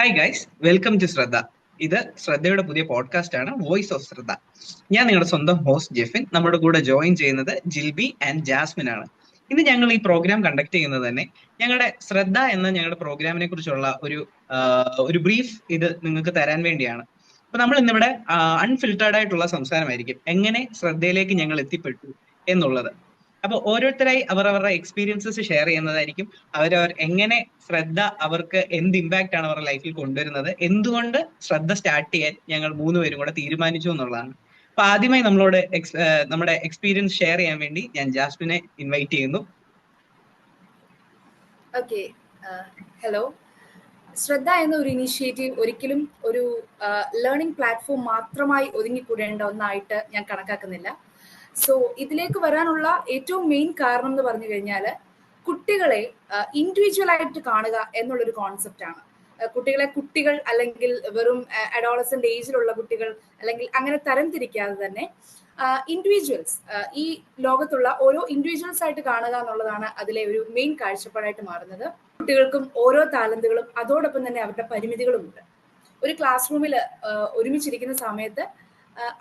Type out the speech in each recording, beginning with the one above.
Hi guys, welcome to ശ്രദ്ധ. ഇത് ശ്രദ്ധയുടെ പുതിയ പോഡ്കാസ്റ്റ് ആണ്, വോയിസ് ഓഫ് ശ്രദ്ധ. ഞാൻ നിങ്ങളുടെ സ്വന്തം ഹോസ്റ്റ് ജെഫിൻ. നമ്മുടെ കൂടെ ജോയിൻ ചെയ്യുന്നത് ജിൽബി ആൻഡ് ജാസ്മിൻ ആണ്. ഇന്ന് ഞങ്ങൾ ഈ പ്രോഗ്രാം കണ്ടക്ട് ചെയ്യുന്നത് തന്നെ ഞങ്ങളുടെ ശ്രദ്ധ എന്ന ഞങ്ങളുടെ പ്രോഗ്രാമിനെ കുറിച്ചുള്ള ഒരു ബ്രീഫ് ഇത് നിങ്ങൾക്ക് തരാൻ വേണ്ടിയാണ്. അപ്പൊ നമ്മൾ ഇന്നിവിടെ അൺഫിൽട്ടേർഡ് ആയിട്ടുള്ള സംസാരമായിരിക്കും, എങ്ങനെ ശ്രദ്ധയിലേക്ക് ഞങ്ങൾ എത്തിപ്പെട്ടു എന്നുള്ളത്. അപ്പൊ ഓരോരുത്തരായി അവരവരുടെ എക്സ്പീരിയൻസസ് ഷെയർ ചെയ്യുന്നതായിരിക്കും. അവരവർ എങ്ങനെ ശ്രദ്ധ അവർക്ക് എന്ത് ഇമ്പാക്റ്റ് ആണ് അവരുടെ ലൈഫിൽ കൊണ്ടുവരുന്നത്, എന്തുകൊണ്ട് ശ്രദ്ധ സ്റ്റാർട്ട് ചെയ്യാൻ ഞങ്ങൾ മൂന്നുപേരും കൂടെ തീരുമാനിച്ചു എന്നുള്ളതാണ്. അപ്പൊ ആദ്യമായി നമ്മുടെ എക്സ്പീരിയൻസ് ഷെയർ ചെയ്യാൻ വേണ്ടി ഞാൻ ജാസ്മിനെ ഇൻവൈറ്റ് ചെയ്യുന്നു. Okay, hello. ശ്രദ്ധ എന്ന ഒരു ഇനീഷ്യേറ്റീവ് ഒരിക്കലും ഒരു ലേണിംഗ് പ്ലാറ്റ്ഫോം മാത്രമായി ഒതുങ്ങിക്കൂടേണ്ട ഒന്നായിട്ട് ഞാൻ കണക്കാക്കുന്നില്ല. സോ ഇതിലേക്ക് വരാനുള്ള ഏറ്റവും മെയിൻ കാരണം എന്ന് പറഞ്ഞു കഴിഞ്ഞാൽ കുട്ടികളെ ഇൻഡിവിജ്വൽ ആയിട്ട് കാണുക എന്നുള്ളൊരു കോൺസെപ്റ്റ് ആണ്. കുട്ടികൾ അല്ലെങ്കിൽ വെറും അഡോളസന്റ് ഏജിലുള്ള കുട്ടികൾ അല്ലെങ്കിൽ അങ്ങനെ തരംതിരിക്കാതെ തന്നെ ഇൻഡിവിജ്വൽസ്, ഈ ലോകത്തുള്ള ഓരോ ഇൻഡിവിജ്വൽസ് ആയിട്ട് കാണുക എന്നുള്ളതാണ് അതിലെ ഒരു മെയിൻ കാഴ്ചപ്പാടായിട്ട് മാറുന്നത്. കുട്ടികൾക്കും ഓരോ ടാലന്റുകളും അതോടൊപ്പം തന്നെ അവരുടെ പരിമിതികളും ഉണ്ട്. ഒരു ക്ലാസ് റൂമിൽ ഒരുമിച്ചിരിക്കുന്ന സമയത്ത്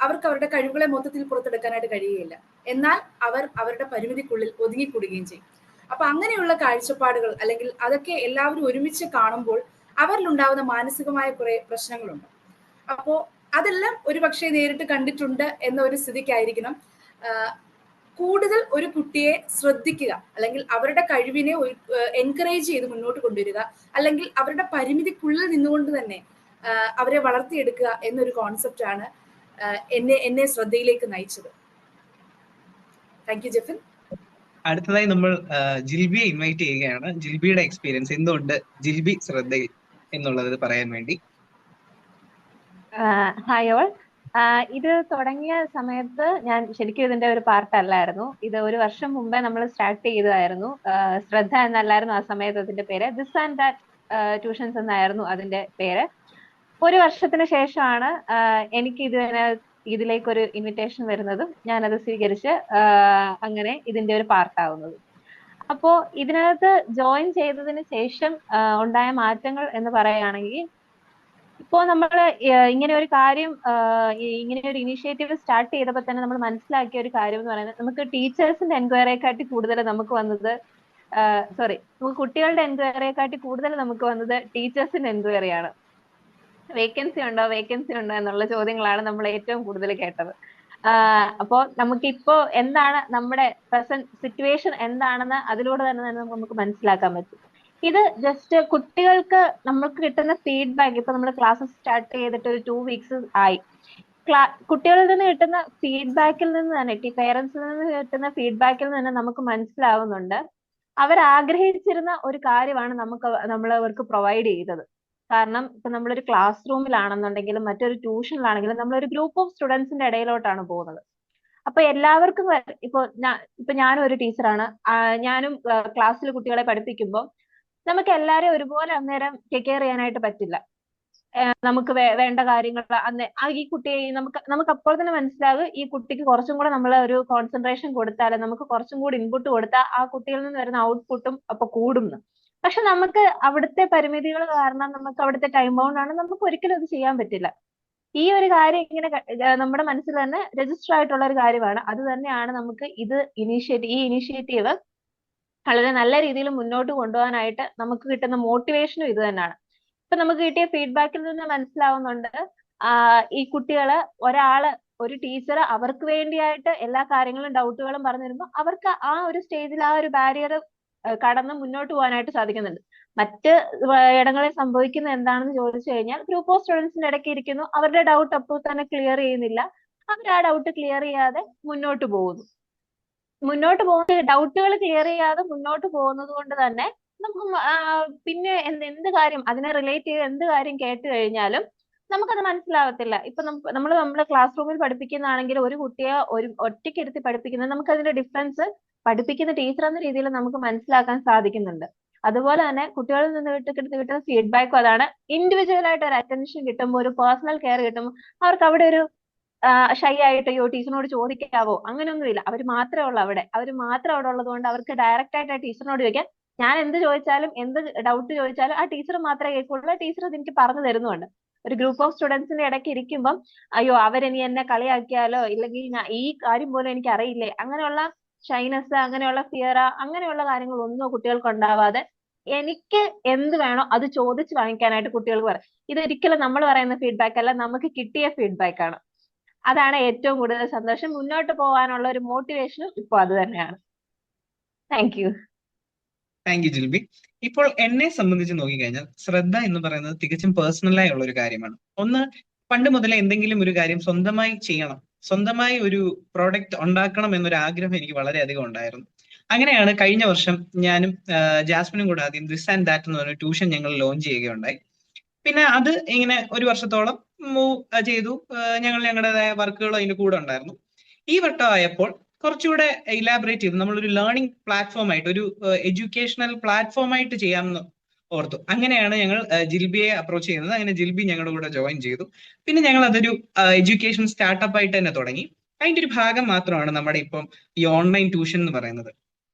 അവർക്ക് അവരുടെ കഴിവുകളെ മൊത്തത്തിൽ പുറത്തെടുക്കാനായിട്ട് കഴിയുകയില്ല. എന്നാൽ അവർ അവരുടെ പരിമിതിക്കുള്ളിൽ ഒതുങ്ങിക്കൂടുകയും ചെയ്യും. അപ്പൊ അങ്ങനെയുള്ള കാഴ്ചപ്പാടുകൾ അല്ലെങ്കിൽ അതൊക്കെ എല്ലാവരും ഒരുമിച്ച് കാണുമ്പോൾ അവരിലുണ്ടാവുന്ന മാനസികമായ കുറെ പ്രശ്നങ്ങളുണ്ട്. അപ്പോ അതെല്ലാം ഒരുപക്ഷെ നേരിട്ട് കണ്ടിട്ടുണ്ട് എന്ന ഒരു സ്ഥിതിക്കായിരിക്കണം കൂടുതൽ ഒരു കുട്ടിയെ ശ്രദ്ധിക്കുക, അല്ലെങ്കിൽ അവരുടെ കഴിവിനെ എൻകറേജ് ചെയ്ത് മുന്നോട്ട് കൊണ്ടുവരിക, അല്ലെങ്കിൽ അവരുടെ പരിമിതിക്കുള്ളിൽ നിന്നുകൊണ്ട് തന്നെ അവരെ വളർത്തിയെടുക്കുക എന്നൊരു കോൺസെപ്റ്റ് ആണ് എന്നെ ശ്രദ്ധയിലേക്ക് നയിച്ചത്. Thank you Jefin. അടുത്തതായി നമ്മൾ ജിൽബിയെ ഇൻവൈറ്റ് ചെയ്യുകയാണ്. ജിൽബിയുടെ എക്സ്പീരിയൻസ് എന്തുകൊണ്ട് ജിൽബി ശ്രദ്ധയിൽ എന്നുള്ളത് പറയാൻ വേണ്ടി. Hi all. ഇത് തുടങ്ങിയ സമയത്ത് ഞാൻ ശരിക്കും ഇതിന്റെ ഒരു പാർട്ട് അല്ലായിരുന്നു. ഇത് ഒരു വർഷം മുമ്പേ നമ്മൾ സ്റ്റാർട്ട് ചെയ്തതായിരുന്നു. ശ്രദ്ധ എന്നല്ലായിരുന്നു ആ സമയത്ത് അതിന്റെ പേര്. ദിസ് ആൻഡ് ദാറ്റ് ട്യൂഷൻസ് എന്നായിരുന്നു അതിന്റെ പേര്. ഒരു വർഷത്തിന് ശേഷമാണ് എനിക്ക് ഇതിലേക്കൊരു ഇൻവിറ്റേഷൻ വരുന്നതും ഞാനത് സ്വീകരിച്ച് അങ്ങനെ ഇതിന്റെ ഒരു പാർട്ടാവുന്നത്. അപ്പോ ഇതിനകത്ത് ജോയിൻ ചെയ്തതിന് ശേഷം ഉണ്ടായ മാറ്റങ്ങൾ എന്ന് പറയുകയാണെങ്കിൽ, ഇപ്പോ നമ്മൾ ഇങ്ങനെ ഒരു കാര്യം, ഇങ്ങനെ ഒരു ഇനീഷ്യേറ്റീവ് സ്റ്റാർട്ട് ചെയ്തപ്പോൾ തന്നെ നമ്മൾ മനസ്സിലാക്കിയ ഒരു കാര്യം എന്ന് പറയുന്നത്, നമുക്ക് ടീച്ചേഴ്സിന്റെ എൻക്വയറിയെക്കാട്ടി കൂടുതൽ നമുക്ക് വന്നത് നമുക്ക് കുട്ടികളുടെ എൻക്വയറിയെക്കാട്ടി കൂടുതൽ നമുക്ക് വന്നത് ടീച്ചേഴ്സിന്റെ എൻക്വയറിയാണ്. വേക്കൻസി ഉണ്ടോ എന്നുള്ള ചോദ്യങ്ങളാണ് നമ്മൾ ഏറ്റവും കൂടുതൽ കേട്ടത്. അപ്പോ നമുക്കിപ്പോ എന്താണ് നമ്മുടെ പ്രസന്റ് സിറ്റുവേഷൻ എന്താണെന്ന് അതിലൂടെ തന്നെ നമുക്ക് മനസ്സിലാക്കാൻ പറ്റും. ഇത് ജസ്റ്റ് കുട്ടികൾക്ക് നമുക്ക് കിട്ടുന്ന ഫീഡ്ബാക്ക്, ഇപ്പൊ നമ്മൾ ക്ലാസ്സസ് സ്റ്റാർട്ട് ചെയ്തിട്ട് ഒരു 2 വീക്സ് ആയി. കുട്ടികളിൽ നിന്ന് കിട്ടുന്ന ഫീഡ്ബാക്കിൽ നിന്ന് തന്നെ, പേരൻസിൽ നിന്ന് കിട്ടുന്ന ഫീഡ്ബാക്കിൽ നിന്ന് നമുക്ക് മനസ്സിലാവുന്നുണ്ട് അവർ ആഗ്രഹിച്ചിരുന്ന ഒരു കാര്യമാണ് നമ്മൾ അവർക്ക് പ്രൊവൈഡ് ചെയ്തത്. കാരണം ഇപ്പൊ നമ്മളൊരു ക്ലാസ് റൂമിലാണെന്നുണ്ടെങ്കിലും മറ്റൊരു ട്യൂഷനിലാണെങ്കിലും നമ്മളൊരു ഗ്രൂപ്പ് ഓഫ് സ്റ്റുഡൻസിന്റെ ഇടയിലോട്ടാണ് പോകുന്നത്. അപ്പൊ എല്ലാവർക്കും ഇപ്പൊ ഞാനും ഒരു ടീച്ചറാണ്. ഞാനും ക്ലാസ്സിൽ കുട്ടികളെ പഠിപ്പിക്കുമ്പോൾ നമുക്ക് എല്ലാരെയും ഒരുപോലെ അന്നേരം ടേക്ക് കെയർ ചെയ്യാനായിട്ട് പറ്റില്ല. നമുക്ക് വേണ്ട കാര്യങ്ങൾ ഈ കുട്ടിയെ നമുക്ക് അപ്പോൾ തന്നെ മനസ്സിലാകും, ഈ കുട്ടിക്ക് കുറച്ചും കൂടെ നമ്മൾ ഒരു കോൺസെൻട്രേഷൻ കൊടുത്താൽ, നമുക്ക് കുറച്ചും കൂടി ഇൻപുട്ട് കൊടുത്താൽ ആ കുട്ടിയിൽ നിന്ന് വരുന്ന ഔട്ട്പുട്ടും അപ്പൊ കൂടുന്നു. പക്ഷെ നമുക്ക് അവിടുത്തെ പരിമിതികൾ കാരണം, നമുക്ക് അവിടുത്തെ ടൈം ബൗണ്ട് ആണ്, നമുക്ക് ഒരിക്കലും അത് ചെയ്യാൻ പറ്റില്ല. ഈ ഒരു കാര്യം ഇങ്ങനെ നമ്മുടെ മനസ്സിൽ തന്നെ രജിസ്റ്റർ ആയിട്ടുള്ള ഒരു കാര്യമാണ്. അത് തന്നെയാണ് നമുക്ക് ഈ ഇനീഷ്യേറ്റീവ് വളരെ നല്ല രീതിയിൽ മുന്നോട്ട് കൊണ്ടുപോകാനായിട്ട് നമുക്ക് കിട്ടുന്ന മോട്ടിവേഷനും ഇത് തന്നെയാണ്. ഇപ്പൊ നമുക്ക് കിട്ടിയ ഫീഡ്ബാക്കിൽ നിന്ന് മനസ്സിലാവുന്നുണ്ട്, ഈ കുട്ടികള് ഒരു ടീച്ചർ അവർക്ക് വേണ്ടിയായിട്ട് എല്ലാ കാര്യങ്ങളും ഡൗട്ടുകളും പറഞ്ഞു തരുമ്പോൾ അവർക്ക് ആ ഒരു സ്റ്റേജിൽ ആ ഒരു ബാരിയർ കടന്ന് മുന്നോട്ട് പോകാനായിട്ട് സാധിക്കുന്നുണ്ട്. മറ്റ് ഇടങ്ങളിൽ സംഭവിക്കുന്ന എന്താണെന്ന് ചോദിച്ചു കഴിഞ്ഞാൽ, ഗ്രൂപ്പ് ഓഫ് സ്റ്റുഡൻസിന്റെ ഇടയ്ക്ക് ഇരിക്കുന്നു, അവരുടെ ഡൗട്ട് അപ്പോൾ തന്നെ ക്ലിയർ ചെയ്യുന്നില്ല, അവർ ആ ഡൗട്ട് ക്ലിയർ ചെയ്യാതെ മുന്നോട്ട് പോകുന്ന ഡൗട്ടുകൾ ക്ലിയർ ചെയ്യാതെ മുന്നോട്ട് പോകുന്നത് കൊണ്ട് തന്നെ നമുക്ക് പിന്നെ എന്ത് കാര്യം അതിനെ റിലേറ്റ് ചെയ്ത് എന്ത് കാര്യം കേട്ട് കഴിഞ്ഞാലും നമുക്കത് മനസ്സിലാവത്തില്ല. ഇപ്പൊ നമ്മുടെ ക്ലാസ് റൂമിൽ പഠിപ്പിക്കുന്നതാണെങ്കിൽ ഒരു കുട്ടിയെ ഒറ്റയ്ക്ക് ഇരുത്തി പഠിപ്പിക്കുന്നത് നമുക്ക് അതിന്റെ ഡിഫറൻസ് പഠിപ്പിക്കുന്ന ടീച്ചർ എന്ന രീതിയിൽ നമുക്ക് മനസ്സിലാക്കാൻ സാധിക്കുന്നുണ്ട്. അതുപോലെ തന്നെ കുട്ടികളിൽ നിന്ന് കിട്ടുന്ന ഫീഡ്ബാക്കും അതാണ്. ഇൻഡിവിജ്വൽ ആയിട്ട് ഒരു അറ്റൻഷൻ കിട്ടുമ്പോൾ, ഒരു പേഴ്സണൽ കെയർ കിട്ടുമ്പോൾ അവർക്ക് അവിടെ ഒരു ഷൈ ആയിട്ട് ടീച്ചറിനോട് ചോദിക്കാവോ അങ്ങനെയൊന്നുമില്ല. അവർ മാത്രമേ ഉള്ളൂ അവിടെ ഉള്ളത് കൊണ്ട് അവർക്ക് ഡയറക്റ്റ് ആയിട്ട് ആ ടീച്ചറിനോട് ചോദിക്കാൻ ഞാൻ എന്ത് ചോദിച്ചാലും എന്ത് ഡൗട്ട് ചോദിച്ചാലും ആ ടീച്ചർ മാത്രമേ കേൾക്കുള്ളൂ. ടീച്ചർ അത് എനിക്ക് പറഞ്ഞു തരുന്നുണ്ട്. ഒരു ഗ്രൂപ്പ് ഓഫ് സ്റ്റുഡൻസിന്റെ ഇടയ്ക്ക് ഇരിക്കുമ്പം അയ്യോ അവരിനി എന്നെ കളിയാക്കിയാലോ ഇല്ലെങ്കിൽ ഈ കാര്യം പോലും എനിക്ക് അറിയില്ലേ, അങ്ങനെയുള്ള ഷൈനസ്, അങ്ങനെയുള്ള ഫിയർ, അങ്ങനെയുള്ള കാര്യങ്ങളൊന്നും കുട്ടികൾക്ക് ഉണ്ടാവാതെ എനിക്ക് എന്ത് വേണോ അത് ചോദിച്ച് വാങ്ങിക്കാനായിട്ട് കുട്ടികൾക്ക് പറയും. ഇതൊരിക്കലും നമ്മൾ പറയുന്ന ഫീഡ്ബാക്ക് അല്ല, നമുക്ക് കിട്ടിയ ഫീഡ്ബാക്ക് ആണ്. അതാണ് ഏറ്റവും കൂടുതൽ സന്തോഷം. മുന്നോട്ട് പോകാനുള്ള ഒരു മോട്ടിവേഷനും ഇപ്പൊ അത് തന്നെയാണ്. Thank you. Thank you Jilby. ഇപ്പോൾ എന്നെ സംബന്ധിച്ച് നോക്കിക്കഴിഞ്ഞാൽ ശ്രദ്ധ എന്ന് പറയുന്നത് തികച്ചും പേഴ്സണലായി ഉള്ള ഒരു കാര്യമാണ്. ഒന്ന്, പണ്ട് മുതലേ എന്തെങ്കിലും ഒരു കാര്യം സ്വന്തമായി ചെയ്യണം, സ്വന്തമായി ഒരു പ്രോഡക്റ്റ് ഉണ്ടാക്കണം എന്നൊരു ആഗ്രഹം എനിക്ക് വളരെയധികം ഉണ്ടായിരുന്നു. അങ്ങനെയാണ് കഴിഞ്ഞ വർഷം ഞാനും ജാസ്മിനും കൂടെ ആദ്യം ദിസ് ആൻഡ് ദാറ്റ് എന്ന് പറഞ്ഞ ട്യൂഷൻ ഞങ്ങൾ ലോഞ്ച് ചെയ്യുകയുണ്ടായി. പിന്നെ അത് ഇങ്ങനെ ഒരു വർഷത്തോളം മൂവ് ചെയ്തു. ഞങ്ങൾ ഞങ്ങളുടേതായ വർക്കുകൾ അതിന്റെ കൂടെ ഉണ്ടായിരുന്നു. ഈ വട്ടമായപ്പോൾ കുറച്ചുകൂടെ ഇലാബറേറ്റ് ചെയ്തു നമ്മളൊരു ലേണിംഗ് പ്ലാറ്റ്ഫോം ആയിട്ട്, ഒരു എഡ്യൂക്കേഷണൽ പ്ലാറ്റ്ഫോം ആയിട്ട് ചെയ്യാമെന്ന് ഓർത്തു. അങ്ങനെയാണ് ഞങ്ങൾ ജിൽബിയെ അപ്രോച്ച് ചെയ്യുന്നത്. അങ്ങനെ ജിൽബി ഞങ്ങളുടെ കൂടെ ജോയിൻ ചെയ്തു. പിന്നെ ഞങ്ങൾ അതൊരു എഡ്യൂക്കേഷൻ സ്റ്റാർട്ടപ്പ് ആയിട്ട് തന്നെ തുടങ്ങി. അതിന്റെ ഒരു ഭാഗം മാത്രമാണ് നമ്മുടെ ഇപ്പം ഈ ഓൺലൈൻ ട്യൂഷൻ എന്ന് പറയുന്നത്.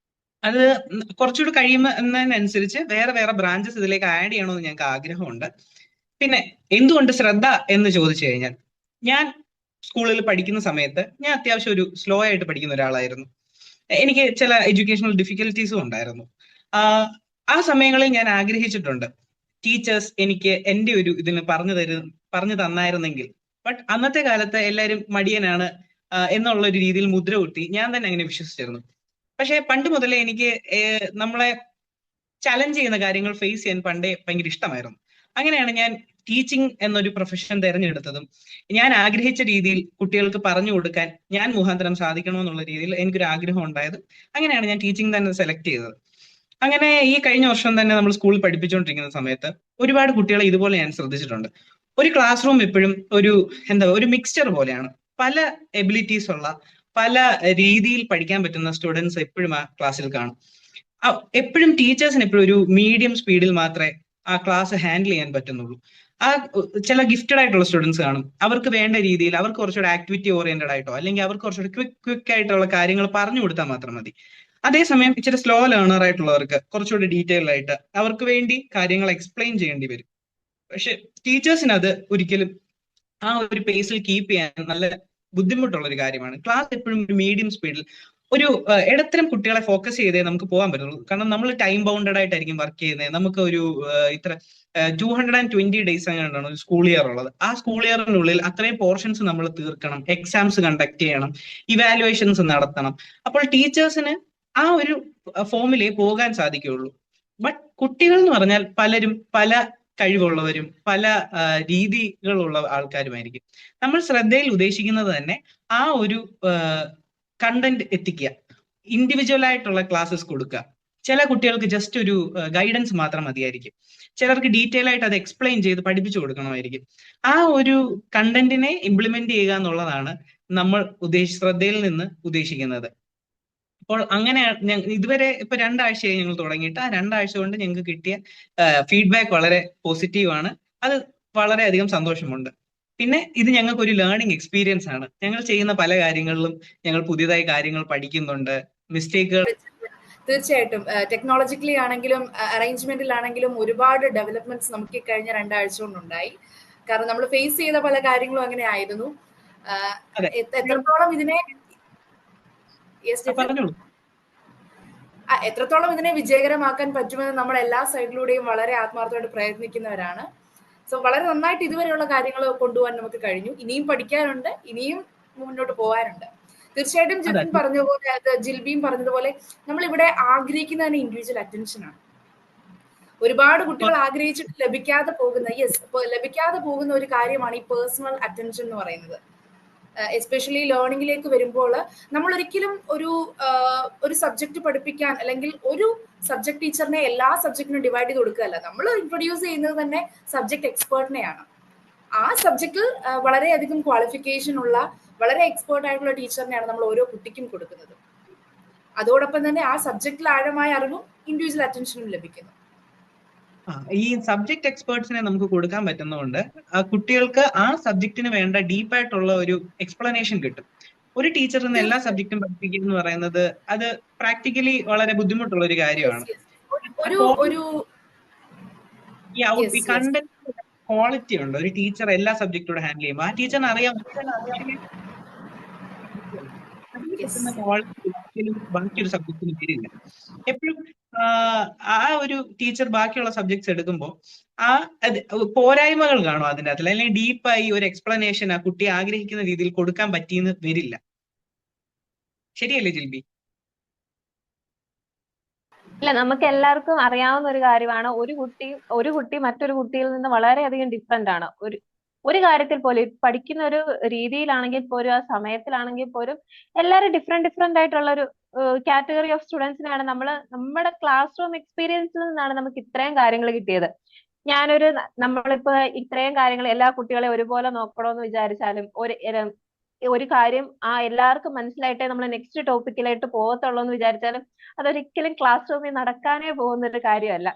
അത് കുറച്ചുകൂടി കഴിയുന്നതിനനുസരിച്ച് വേറെ വേറെ ബ്രാഞ്ചസ് ഇതിലേക്ക് ആഡ് ചെയ്യണമെന്ന് ഞങ്ങൾക്ക് ആഗ്രഹമുണ്ട്. പിന്നെ എന്തുകൊണ്ട് ശ്രദ്ധ എന്ന് ചോദിച്ചു കഴിഞ്ഞാൽ, ഞാൻ സ്കൂളിൽ പഠിക്കുന്ന സമയത്ത് ഞാൻ അത്യാവശ്യം ഒരു സ്ലോ ആയിട്ട് പഠിക്കുന്ന ഒരാളായിരുന്നു. എനിക്ക് ചില എഡ്യൂക്കേഷണൽ ഡിഫിക്കൽട്ടീസും ഉണ്ടായിരുന്നു. ആ സമയങ്ങളിൽ ഞാൻ ആഗ്രഹിച്ചിട്ടുണ്ട് ടീച്ചേഴ്സ് എനിക്ക് എൻ്റെ ഒരു ഇതിന് പറഞ്ഞു തന്നായിരുന്നെങ്കിൽ. ബട്ട് അന്നത്തെ കാലത്ത് എല്ലാവരും മടിയനാണ് എന്നുള്ള ഒരു രീതിയിൽ മുദ്ര കുത്തി ഞാൻ തന്നെ അങ്ങനെ വിശ്വസിച്ചിരുന്നു. പക്ഷെ പണ്ട് മുതലേ എനിക്ക് നമ്മളെ ചലഞ്ച് ചെയ്യുന്ന കാര്യങ്ങൾ ഫേസ് ചെയ്യാൻ പണ്ടേ ഭയങ്കര ഇഷ്ടമായിരുന്നു. അങ്ങനെയാണ് ഞാൻ ടീച്ചിങ് എന്നൊരു പ്രൊഫഷൻ തിരഞ്ഞെടുത്തതും ഞാൻ ആഗ്രഹിച്ച രീതിയിൽ കുട്ടികൾക്ക് പറഞ്ഞു കൊടുക്കാൻ ഞാൻ മുഖാന്തരം സാധിക്കണമെന്നുള്ള രീതിയിൽ എനിക്കൊരു ആഗ്രഹം ഉണ്ടായത്. അങ്ങനെയാണ് ഞാൻ ടീച്ചിങ് തന്നെ സെലക്ട് ചെയ്തത്. അങ്ങനെ ഈ കഴിഞ്ഞ വർഷം തന്നെ നമ്മൾ സ്കൂളിൽ പഠിപ്പിച്ചുകൊണ്ടിരിക്കുന്ന സമയത്ത് ഒരുപാട് കുട്ടികളെ ഇതുപോലെ ഞാൻ ശ്രദ്ധിച്ചിട്ടുണ്ട്. ഒരു ക്ലാസ് റൂം എപ്പോഴും ഒരു മിക്സ്ചർ പോലെയാണ്. പല എബിലിറ്റീസ് ഉള്ള, പല രീതിയിൽ പഠിക്കാൻ പറ്റുന്ന സ്റ്റുഡൻസ് എപ്പോഴും ആ ക്ലാസ്സിൽ കാണും. എപ്പോഴും ടീച്ചേഴ്സിന് എപ്പോഴും ഒരു മീഡിയം സ്പീഡിൽ മാത്രമേ ആ ക്ലാസ് ഹാൻഡിൽ ചെയ്യാൻ പറ്റുന്നുള്ളൂ. ചില ഗിഫ്റ്റഡ് ആയിട്ടുള്ള സ്റ്റുഡൻസ് കാണും. അവർക്ക് വേണ്ട രീതിയിൽ അവർക്ക് കുറച്ചുകൂടെ ആക്ടിവിറ്റി ഓറിയന്റഡ് ആയിട്ടോ അല്ലെങ്കിൽ അവർക്ക് കുറച്ചുകൂടെ ക്വിക്ക് ആയിട്ടുള്ള കാര്യങ്ങൾ പറഞ്ഞു കൊടുത്താൽ മാത്രം മതി. അതേസമയം ഇച്ചിരി സ്ലോ ലേണർ ആയിട്ടുള്ളവർക്ക് കുറച്ചുകൂടി ഡീറ്റെയിൽ ആയിട്ട് അവർക്ക് വേണ്ടി കാര്യങ്ങൾ എക്സ്പ്ലെയിൻ ചെയ്യേണ്ടി വരും. പക്ഷെ ടീച്ചേഴ്സിന് അത് ഒരിക്കലും ആ ഒരു പേസിൽ കീപ്പ് ചെയ്യാൻ നല്ല ബുദ്ധിമുട്ടുള്ള ഒരു കാര്യമാണ്. ക്ലാസ് എപ്പോഴും ഒരു മീഡിയം സ്പീഡിൽ ഒരു ഇടത്തരം കുട്ടികളെ ഫോക്കസ് ചെയ്തേ നമുക്ക് പോകാൻ പറ്റുള്ളൂ. കാരണം നമ്മൾ ടൈം ബൗണ്ടഡ് ആയിട്ടായിരിക്കും വർക്ക് ചെയ്യുന്നത്. നമുക്ക് ഒരു ഇത്ര 220 days അങ്ങനെയാണ് ഒരു സ്കൂൾ ഇയർ ഉള്ളത്. ആ സ്കൂൾ ഇയറിനുള്ളിൽ അത്രയും പോർഷൻസ് നമ്മൾ തീർക്കണം, എക്സാംസ് കണ്ടക്ട് ചെയ്യണം, ഇവാലുവേഷൻസ് നടത്തണം. അപ്പോൾ ടീച്ചേഴ്സിന് ആ ഒരു ഫോമിലേ പോകാൻ സാധിക്കുകയുള്ളൂ. ബട്ട് കുട്ടികൾ എന്ന് പറഞ്ഞാൽ പലരും പല കഴിവുള്ളവരും പല രീതികളുള്ള ആൾക്കാരുമായിരിക്കും. നമ്മൾ ശ്രദ്ധയിൽ ഉദ്ദേശിക്കുന്നത് തന്നെ ആ ഒരു കണ്ടന്റ് എത്തിക്കുക, ഇൻഡിവിജ്വൽ ആയിട്ടുള്ള ക്ലാസ്സസ് കൊടുക്കുക. ചില കുട്ടികൾക്ക് ജസ്റ്റ് ഒരു ഗൈഡൻസ് മാത്രം മതിയായിരിക്കും, ചിലർക്ക് ഡീറ്റെയിൽ ആയിട്ട് അത് എക്സ്പ്ലെയിൻ ചെയ്ത് പഠിപ്പിച്ചു കൊടുക്കണമായിരിക്കും. ആ ഒരു കണ്ടന്റിനെ ഇംപ്ലിമെന്റ് ചെയ്യുക എന്നുള്ളതാണ് നമ്മൾ ശ്രദ്ധയിൽ നിന്ന് ഉദ്ദേശിക്കുന്നത്. അപ്പോൾ അങ്ങനെ ഇതുവരെ ഇപ്പൊ 2 ആഴ്ചയായി ഞങ്ങൾ തുടങ്ങിയിട്ട്. ആ 2 ആഴ്ച കൊണ്ട് ഞങ്ങൾക്ക് കിട്ടിയ ഫീഡ്ബാക്ക് വളരെ പോസിറ്റീവ് ആണ്. അത് വളരെയധികം സന്തോഷമുണ്ട്. പിന്നെ ഇത് ഞങ്ങൾക്ക് ഒരു ലേണിംഗ് എക്സ്പീരിയൻസ് ആണ്. ഞങ്ങൾ ചെയ്യുന്ന പല കാര്യങ്ങളിലും ഞങ്ങൾ പുതിയതായി കാര്യങ്ങൾ പഠിക്കുന്നുണ്ട്. മിസ്റ്റേക്കുകൾ തീർച്ചയായിട്ടും ടെക്നോളജിക്കലി ആണെങ്കിലും അറേഞ്ച്മെന്റിലാണെങ്കിലും ഒരുപാട് ഡെവലപ്മെന്റ്സ് നമുക്ക് കഴിഞ്ഞ 2 ആഴ്ച കൊണ്ടുണ്ടായി. കാരണം നമ്മൾ ഫേസ് ചെയ്ത പല കാര്യങ്ങളും അങ്ങനെ ആയിരുന്നു. എത്രത്തോളം ഇതിനെ വിജയകരമാക്കാൻ പറ്റുമെന്ന് നമ്മൾ എല്ലാ സൈഡിലൂടെയും വളരെ ആത്മാർത്ഥമായിട്ട് പ്രയത്നിക്കുന്നവരാണ്. സോ വളരെ നന്നായിട്ട് ഇതുവരെയുള്ള കാര്യങ്ങൾ കൊണ്ടുപോകാൻ നമുക്ക് കഴിഞ്ഞു. ഇനിയും പഠിക്കാനുണ്ട്, ഇനിയും മുന്നോട്ട് പോകാനുണ്ട്. തീർച്ചയായിട്ടും ജിൽബിയും പറഞ്ഞതുപോലെ നമ്മൾ ഇവിടെ ആഗ്രഹിക്കുന്നതിന് ഇൻഡിവിജ്വൽ അറ്റൻഷൻ ആണ്. ഒരുപാട് കുട്ടികൾ ആഗ്രഹിച്ചിട്ട് ലഭിക്കാതെ പോകുന്ന ഒരു കാര്യമാണ് ഈ പേഴ്സണൽ അറ്റൻഷൻ എന്ന് പറയുന്നത്. എസ്പെഷ്യലി ലേണിംഗിലേക്ക് വരുമ്പോൾ നമ്മൾ ഒരിക്കലും ഒരു സബ്ജക്ട് പഠിപ്പിക്കാൻ അല്ലെങ്കിൽ ഒരു സബ്ജക്ട് ടീച്ചറിനെ എല്ലാ സബ്ജക്റ്റിനും ഡിവൈഡ് ചെയ്ത് കൊടുക്കുകയല്ല. നമ്മൾ ഇൻട്രൊഡ്യൂസ് ചെയ്യുന്നത് തന്നെ സബ്ജക്ട് എക്സ്പേർട്ടിനെയാണ്. ആ സബ്ജക്റ്റിൽ വളരെയധികം ക്വാളിഫിക്കേഷൻ ഉള്ള വളരെ എക്സ്പേർട്ട് ആയിട്ടുള്ള ടീച്ചറിനെയാണ് നമ്മൾ ഓരോ കുട്ടിക്കും കൊടുക്കുന്നത്. അതോടൊപ്പം തന്നെ ആ സബ്ജക്റ്റിൽ ആഴമായ അറിവും ഇൻഡിവിജ്വൽ അറ്റൻഷനും ലഭിക്കുന്നു. ഈ സബ്ജക്ട് എക്സ്പേർട്സിനെ നമുക്ക് കൊടുക്കാൻ പറ്റുന്നതുകൊണ്ട് കുട്ടികൾക്ക് ആ സബ്ജക്റ്റിന് വേണ്ട ഡീപ്പായിട്ടുള്ള ഒരു എക്സ്പ്ലനേഷൻ കിട്ടും. ഒരു ടീച്ചറിൽ നിന്ന് എല്ലാ സബ്ജക്റ്റും പഠിപ്പിക്കുക എന്ന് പറയുന്നത് അത് പ്രാക്ടിക്കലി വളരെ ബുദ്ധിമുട്ടുള്ള ഒരു കാര്യമാണ്. ഒരു ഒരു ഈ യെസ് യെസ് കണ്ടന്റ് ക്വാളിറ്റി ഉണ്ട്. ഒരു ടീച്ചർ എല്ലാ സബ്ജക്റ്റോടെ ഹാൻഡിൽ ചെയ്യുമ്പോൾ ആ ടീച്ചറിന് അറിയാം അതിന് കിട്ടുന്ന ക്വാളിറ്റി ഒരിക്കലും ബാക്കിയൊരു സബ്ജക്റ്റിന് വരില്ല. എപ്പോഴും ആ ഒരു ടീച്ചർ ബാക്കിയുള്ള സബ്ജക്ട്സ് എടുക്കുമ്പോൾ ആ പോരായ്മകൾ കാണും അതിൻ്റെ അകത്തിൽ, അല്ലെങ്കിൽ ഡീപ്പായി ഒരു എക്സ്പ്ലനേഷൻ ആ കുട്ടി ആഗ്രഹിക്കുന്ന രീതിയിൽ കൊടുക്കാൻ പറ്റിയെന്ന് വരില്ല. ശരിയല്ലേ ജിൽബി? ഇല്ല, നമുക്ക് എല്ലാവർക്കും അറിയാവുന്ന ഒരു കാര്യമാണ് ഒരു കുട്ടി മറ്റൊരു കുട്ടിയിൽ നിന്ന് വളരെയധികം ഡിഫറെന്റ് ആണ്. ഒരു കാര്യത്തിൽ പോലും പഠിക്കുന്ന ഒരു രീതിയിലാണെങ്കിൽ പോലും ആ സമയത്തിലാണെങ്കിൽ പോലും എല്ലാവരും ഡിഫറെന്റ് ആയിട്ടുള്ള ഒരു കാറ്റഗറി ഓഫ് സ്റ്റുഡൻസിനാണ് നമ്മുടെ ക്ലാസ് റൂം എക്സ്പീരിയൻസിൽ നിന്നാണ് നമുക്ക് ഇത്രയും കാര്യങ്ങൾ കിട്ടിയത്. നമ്മളിപ്പോ ഇത്രയും കാര്യങ്ങൾ എല്ലാ കുട്ടികളെ ഒരുപോലെ നോക്കണമെന്ന് വിചാരിച്ചാലും ഒരു കാര്യം എല്ലാവർക്കും മനസ്സിലായിട്ടേ നമ്മൾ നെക്സ്റ്റ് ടോപ്പിക്കിലായിട്ട് പോകത്തുള്ളൂ എന്ന് വിചാരിച്ചാലും അതൊരിക്കലും ക്ലാസ് റൂമിൽ നടക്കാനേ പോകുന്ന ഒരു കാര്യമല്ല.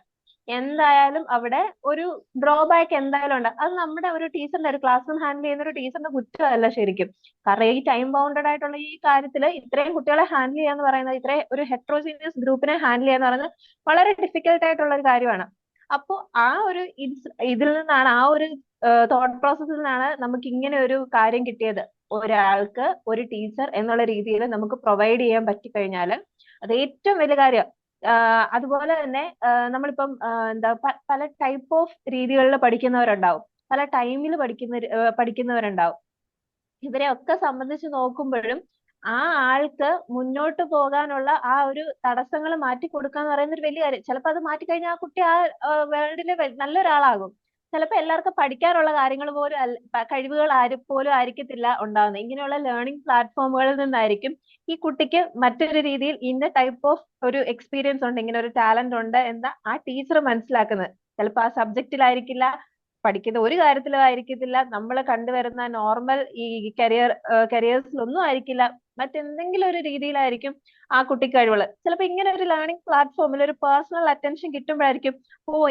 എന്തായാലും അവിടെ ഒരു ഡ്രോബാക്ക് എന്തായാലും ഉണ്ട്. അത് നമ്മുടെ ഒരു ടീച്ചറിന്റെ, ഒരു ക്ലാസ് റൂം ഹാൻഡിൽ ചെയ്യുന്ന ഒരു ടീച്ചറിന്റെ കുറ്റമല്ല ശരിക്കും. കാരണം ഈ ടൈം ബൗണ്ടഡ് ആയിട്ടുള്ള ഈ കാര്യത്തിൽ ഇത്രയും കുട്ടികളെ ഹാൻഡിൽ ചെയ്യാന്ന് പറയുന്നത്, ഇത്രയും ഒരു ഹെട്രോജീനിയസ് ഗ്രൂപ്പിനെ ഹാൻഡിൽ ചെയ്യാന്ന് പറയുന്നത് വളരെ ഡിഫിക്കൽട്ട് ആയിട്ടുള്ള ഒരു കാര്യമാണ്. അപ്പോൾ ആ ഒരു ഇതിൽ നിന്നാണ്, ആ ഒരു തോട്ട് പ്രോസസ്സിൽ നിന്നാണ് നമുക്ക് ഇങ്ങനെ ഒരു കാര്യം കിട്ടിയത്. ഒരാൾക്ക് ഒരു ടീച്ചർ എന്നുള്ള രീതിയിൽ നമുക്ക് പ്രൊവൈഡ് ചെയ്യാൻ പറ്റിക്കഴിഞ്ഞാൽ അത് ഏറ്റവും വലിയ കാര്യം. അതുപോലെ തന്നെ നമ്മളിപ്പം പല ടൈപ്പ് ഓഫ് രീതികളിൽ പഠിക്കുന്നവരുണ്ടാവും, പല ടൈമിൽ പഠിക്കുന്നവരുണ്ടാവും. ഇവരെ ഒക്കെ സംബന്ധിച്ച് നോക്കുമ്പോഴും ആ ആൾക്ക് മുന്നോട്ട് പോകാനുള്ള ആ ഒരു തടസ്സങ്ങൾ മാറ്റി കൊടുക്കുക എന്ന് പറയുന്ന ഒരു വലിയ കാര്യം. ചിലപ്പോൾ അത് മാറ്റിക്കഴിഞ്ഞാൽ ആ കുട്ടി ആ വേൾഡിലെ നല്ലൊരാളാകും. ചിലപ്പോൾ എല്ലാവർക്കും പഠിക്കാനുള്ള കാര്യങ്ങൾ പോലും കഴിവുകൾ പോലും ആയിരിക്കത്തില്ല ഉണ്ടാവുന്നത്. ഇങ്ങനെയുള്ള ലേണിംഗ് പ്ലാറ്റ്ഫോമുകളിൽ നിന്നായിരിക്കും ഈ കുട്ടിക്ക് മറ്റൊരു രീതിയിൽ ഇന്ന ടൈപ്പ് ഓഫ് ഒരു എക്സ്പീരിയൻസ് ഉണ്ട്, ഇങ്ങനെ ഒരു ടാലന്റ് ഉണ്ട് എന്ന് ആ ടീച്ചർ മനസ്സിലാക്കുന്നത്. ചിലപ്പോൾ ആ സബ്ജക്റ്റിലായിരിക്കില്ല, പഠിക്കുന്ന ഒരു കാര്യത്തിലും ആയിരിക്കത്തില്ല, നമ്മൾ കണ്ടുവരുന്ന നോർമൽ ഈ കരിയേഴ്സിലൊന്നും ആയിരിക്കില്ല, മറ്റെന്തെങ്കിലും ഒരു രീതിയിലായിരിക്കും ആ കുട്ടിക്ക് കഴിവുകൾ. ചിലപ്പോൾ ഇങ്ങനെ ഒരു ലേണിംഗ് പ്ലാറ്റ്ഫോമിൽ ഒരു പേഴ്സണൽ അറ്റൻഷൻ കിട്ടുമ്പോഴായിരിക്കും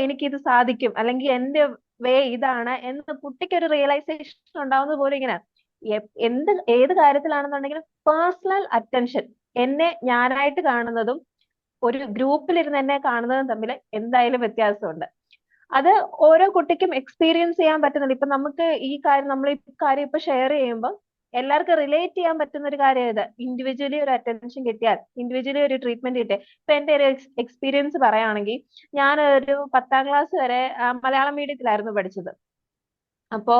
എനിക്കിത് സാധിക്കും, അല്ലെങ്കിൽ എന്റെ വേ ഇതാണ് എന്ന് കുട്ടിക്ക് ഒരു റിയലൈസേഷൻ ഉണ്ടാവുന്നത് പോലും ഇങ്ങനെ. ഏത് കാര്യത്തിലാണെന്നുണ്ടെങ്കിലും പേഴ്സണൽ അറ്റൻഷൻ, എന്നെ ഞാനായിട്ട് കാണുന്നതും ഒരു ഗ്രൂപ്പിലിരുന്ന് എന്നെ കാണുന്നതും തമ്മിൽ എന്തായാലും വ്യത്യാസമുണ്ട്. അത് ഓരോ കുട്ടിക്കും എക്സ്പീരിയൻസ് ചെയ്യാൻ പറ്റുന്നുണ്ട്. ഇപ്പൊ നമുക്ക് നമ്മൾ ഈ കാര്യം ഇപ്പൊ ഷെയർ ചെയ്യുമ്പോൾ എല്ലാവർക്കും റിലേറ്റ് ചെയ്യാൻ പറ്റുന്ന ഒരു കാര്യം ഇത്. ഇൻഡിവിജ്വലി ഒരു അറ്റൻഷൻ കിട്ടിയാൽ, ഇൻഡിവിജ്വലി ഒരു ട്രീറ്റ്മെന്റ് കിട്ടിയാൽ. ഇപ്പൊ എന്റെ ഒരു എക്സ്പീരിയൻസ് പറയുകയാണെങ്കിൽ, ഞാൻ ഒരു 10ാം ക്ലാസ് വരെ മലയാളം മീഡിയത്തിലായിരുന്നു പഠിച്ചത്. അപ്പോ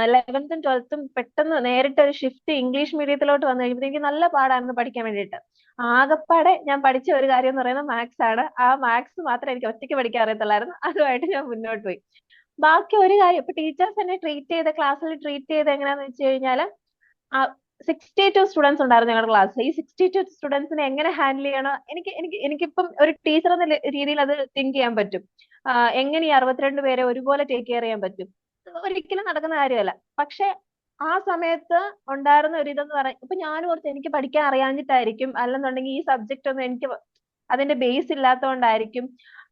11th 12th പെട്ടെന്ന് നേരിട്ട് ഒരു ഷിഫ്റ്റ് ഇംഗ്ലീഷ് മീഡിയത്തിലോട്ട് വന്നു കഴിയുമ്പോഴത്തേക്ക് നല്ല പാടായിരുന്നു പഠിക്കാൻ വേണ്ടിയിട്ട്. ആകെപ്പാടെ ഞാൻ പഠിച്ച ഒരു കാര്യം എന്ന് പറയുന്നത് മാത്സ് ആണ്. ആ മാത്സ് മാത്രമേ എനിക്ക് ഒറ്റയ്ക്ക് പഠിക്കാൻ അറിയത്തുള്ളായിരുന്നു. അതുമായിട്ട് ഞാൻ മുന്നോട്ട് പോയി. ബാക്കി ഒരു കാര്യം, ഇപ്പൊ ടീച്ചേഴ്സ് എന്നെ ക്ലാസ്സിൽ ട്രീറ്റ് ചെയ്ത് എങ്ങനെയാന്ന് വെച്ച് കഴിഞ്ഞാൽ 62 സ്റ്റുഡൻസ് ഉണ്ടായിരുന്നു ഞങ്ങളുടെ ക്ലാസ്സിൽ. ഈ 62 സ്റ്റുഡൻസിനെ എങ്ങനെ ഹാൻഡിൽ ചെയ്യണം, എനിക്കിപ്പം ഒരു ടീച്ചർ എന്ന രീതിയിൽ അത് തിങ്ക് ചെയ്യാൻ പറ്റും. എങ്ങനെ ഈ 62 പേരെ ഒരുപോലെ ടേക്ക് കെയർ ചെയ്യാൻ പറ്റും? ഒരിക്കലും നടക്കുന്ന കാര്യമല്ല. പക്ഷെ ആ സമയത്ത് ഉണ്ടായിരുന്ന ഒരു ഇതെന്ന് പറയാം, ഇപ്പൊ ഞാനും ഓർത്ത് എനിക്ക് പഠിക്കാൻ അറിയാഞ്ഞിട്ടായിരിക്കും, അല്ലെന്നുണ്ടെങ്കിൽ ഈ സബ്ജക്റ്റ് ഒന്നും എനിക്ക് അതിന്റെ ബേസ് ഇല്ലാത്തതുകൊണ്ടായിരിക്കും,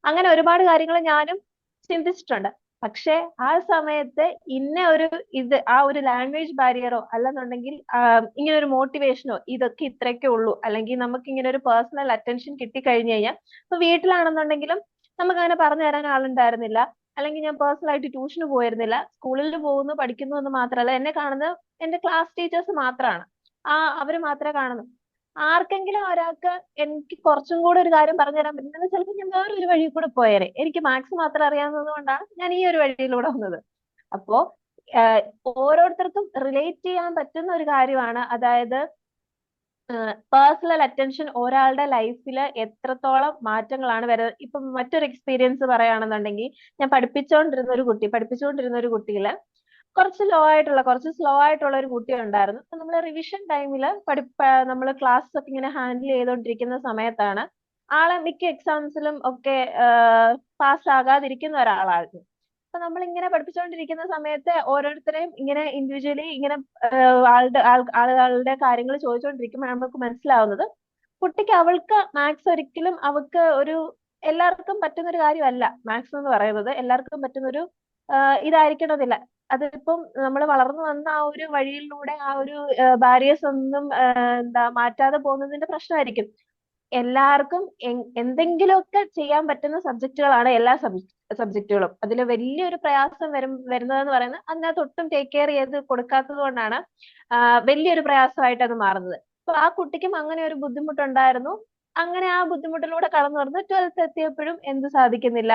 അങ്ങനെ ഒരുപാട് കാര്യങ്ങൾ ഞാനും ചിന്തിച്ചിട്ടുണ്ട്. പക്ഷെ ആ സമയത്ത് ആ ഒരു ലാംഗ്വേജ് ബാരിയറോ അല്ലെന്നുണ്ടെങ്കിൽ ഇങ്ങനെ ഒരു മോട്ടിവേഷനോ, ഇതൊക്കെ ഇത്രയൊക്കെ ഉള്ളൂ, അല്ലെങ്കിൽ നമുക്ക് ഇങ്ങനെ ഒരു പേഴ്സണൽ അറ്റൻഷൻ കിട്ടിക്കഴിഞ്ഞു കഴിഞ്ഞാൽ, ഇപ്പൊ വീട്ടിലാണെന്നുണ്ടെങ്കിലും നമുക്ക് അങ്ങനെ പറഞ്ഞു തരാൻ ആളുണ്ടായിരുന്നില്ല, അല്ലെങ്കിൽ ഞാൻ പേഴ്സണൽ ആയിട്ട് ട്യൂഷന് പോയിരുന്നില്ല. സ്കൂളിൽ പോകുന്നു പഠിക്കുന്നു എന്ന് മാത്രമല്ല, എന്നെ കാണുന്നത് എന്റെ ക്ലാസ് ടീച്ചേഴ്സ് മാത്രമാണ്. അവര് മാത്രമേ കാണുന്നു. ആർക്കെങ്കിലും ഒരാൾക്ക് എനിക്ക് കുറച്ചും കൂടെ ഒരു കാര്യം പറഞ്ഞു തരാൻ പറ്റുന്നത് ചിലപ്പോൾ ഞാൻ വേറൊരു വഴി കൂടെ പോയേരെ. എനിക്ക് മാത്സ് മാത്രം അറിയാവുന്നത് കൊണ്ടാണ് ഞാൻ ഈ ഒരു വഴിയിലൂടെ വന്നത്. അപ്പോ ഓരോരുത്തർക്കും റിലേറ്റ് ചെയ്യാൻ പറ്റുന്ന ഒരു കാര്യമാണ്. അതായത് പേഴ്സണൽ അറ്റൻഷൻ ഒരാളുടെ ലൈഫിൽ എത്രത്തോളം മാറ്റങ്ങളാണ് വരുന്നത്. ഇപ്പം മറ്റൊരു എക്സ്പീരിയൻസ് പറയുകയാണെന്നുണ്ടെങ്കിൽ, ഞാൻ പഠിപ്പിച്ചുകൊണ്ടിരുന്ന ഒരു കുട്ടിയില് കുറച്ച് സ്ലോ ആയിട്ടുള്ള ഒരു കുട്ടി ഉണ്ടായിരുന്നു. അപ്പൊ നമ്മൾ റിവിഷൻ ടൈമിൽ നമ്മൾ ക്ലാസ് ഒക്കെ ഇങ്ങനെ ഹാൻഡിൽ ചെയ്തുകൊണ്ടിരിക്കുന്ന സമയത്താണ് ആളെ മിക്ക എക്സാംസിലും ഒക്കെ പാസ് ആകാതിരിക്കുന്ന ഒരാളായിരുന്നു. അപ്പൊ നമ്മൾ ഇങ്ങനെ പഠിപ്പിച്ചുകൊണ്ടിരിക്കുന്ന സമയത്ത് ഓരോരുത്തരെയും ഇങ്ങനെ ഇൻഡിവിജ്വലി ഇങ്ങനെ ആളുകളുടെ കാര്യങ്ങൾ ചോദിച്ചുകൊണ്ടിരിക്കുമ്പോൾ നമുക്ക് മനസ്സിലാവുന്നത്, അവൾക്ക് മാത്സ് ഒരിക്കലും എല്ലാവർക്കും പറ്റുന്ന ഒരു കാര്യമല്ല. മാത്സ് എന്ന് പറയുന്നത് എല്ലാവർക്കും പറ്റുന്ന ഒരു ഇതായിരിക്കണമെന്നില്ല. അതിപ്പം നമ്മൾ വളർന്നു വന്ന ആ ഒരു വഴിയിലൂടെ ആ ഒരു ബാരിയേഴ്സ് ഒന്നും മാറ്റാതെ പോകുന്നതിന്റെ പ്രശ്നമായിരിക്കും. എല്ലാവർക്കും എന്തെങ്കിലുമൊക്കെ ചെയ്യാൻ പറ്റുന്ന സബ്ജക്റ്റുകളാണ് എല്ലാ സബ്ജക്റ്റുകളും. അതിൽ വലിയൊരു പ്രയാസം വരുന്നതെന്ന് പറയുന്നത് അതിനകത്ത് ഒട്ടും ടേക്ക് കെയർ ചെയ്ത് കൊടുക്കാത്തത് കൊണ്ടാണ് വലിയൊരു പ്രയാസമായിട്ട് അത് മാറുന്നത്. അപ്പൊ ആ കുട്ടിക്കും അങ്ങനെ ഒരു ബുദ്ധിമുട്ടുണ്ടായിരുന്നു. അങ്ങനെ ആ ബുദ്ധിമുട്ടിലൂടെ കടന്നു വരുന്നത് 12th എത്തിയപ്പോഴും എന്ത് സാധിക്കുന്നില്ല,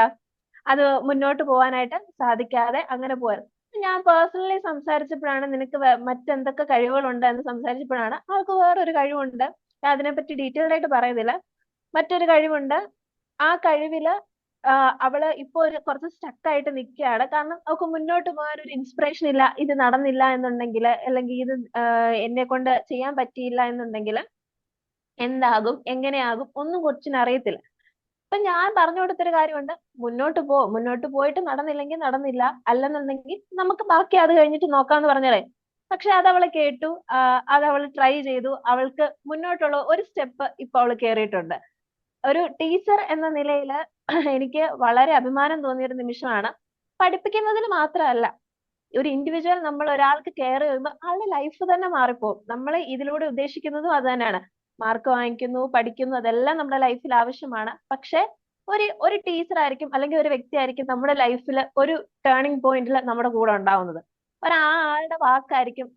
അത് മുന്നോട്ട് പോകാനായിട്ട് സാധിക്കാതെ അങ്ങനെ പോയത്. ഞാൻ പേഴ്സണലി സംസാരിച്ചപ്പോഴാണ് നിനക്ക് മറ്റെന്തൊക്കെ കഴിവുകളുണ്ട് എന്ന് സംസാരിച്ചപ്പോഴാണ് അവൾക്ക് വേറൊരു കഴിവുണ്ട്, ഞാൻ അതിനെപ്പറ്റി ഡീറ്റെയിൽഡ് ആയിട്ട് പറയുന്നില്ല, മറ്റൊരു കഴിവുണ്ട്. ആ കഴിവില് അവള് ഇപ്പൊ കുറച്ച് സ്റ്റക്ക് ആയിട്ട് നിൽക്കുകയാണ്. കാരണം അവൾക്ക് മുന്നോട്ട് പോകാൻ ഒരു ഇൻസ്പിറേഷൻ ഇല്ല. ഇത് നടന്നില്ല എന്നുണ്ടെങ്കിൽ, അല്ലെങ്കിൽ ഇത് എന്നെ കൊണ്ട് ചെയ്യാൻ പറ്റിയില്ല എന്നുണ്ടെങ്കിൽ എന്താകും, എങ്ങനെയാകും, ഒന്നും കൊച്ചിന് അറിയത്തില്ല. അപ്പൊ ഞാൻ പറഞ്ഞു കൊടുത്തൊരു കാര്യമുണ്ട്, മുന്നോട്ട് പോയിട്ട് നടന്നില്ലെങ്കിൽ നടന്നില്ല, അല്ലെന്നുണ്ടെങ്കിൽ നമുക്ക് ബാക്കി അത് കഴിഞ്ഞിട്ട് നോക്കാന്ന് പറഞ്ഞാലേ. പക്ഷെ അത് അവള് കേട്ടു, അത് അവള് ട്രൈ ചെയ്തു, അവൾക്ക് മുന്നോട്ടുള്ള ഒരു സ്റ്റെപ്പ് ഇപ്പൊ അവള് കേറിയിട്ടുണ്ട്. ഒരു ടീച്ചർ എന്ന നിലയിൽ എനിക്ക് വളരെ അഭിമാനം തോന്നിയ ഒരു നിമിഷമാണ്. പഠിപ്പിക്കുന്നതിൽ മാത്രമല്ല, ഒരു ഇൻഡിവിജ്വൽ നമ്മൾ ഒരാൾക്ക് കെയർ ചെയ്യുമ്പോൾ ആളുടെ ലൈഫ് തന്നെ മാറിപ്പോകും. നമ്മൾ ഇതിലൂടെ ഉദ്ദേശിക്കുന്നതും അത് തന്നെയാണ്. മാർക്ക് വാങ്ങിക്കുന്നു, പഠിക്കുന്നു, അതെല്ലാം നമ്മുടെ ലൈഫിൽ ആവശ്യമാണ്. പക്ഷെ ഒരു ടീച്ചർ ആയിരിക്കും അല്ലെങ്കിൽ ഒരു വ്യക്തി ആയിരിക്കും നമ്മുടെ ലൈഫിൽ ഒരു ടേണിംഗ് പോയിന്റിൽ നമ്മുടെ കൂടെ ഉണ്ടാവുന്നത്. ആളുടെ വാക്കായിരിക്കും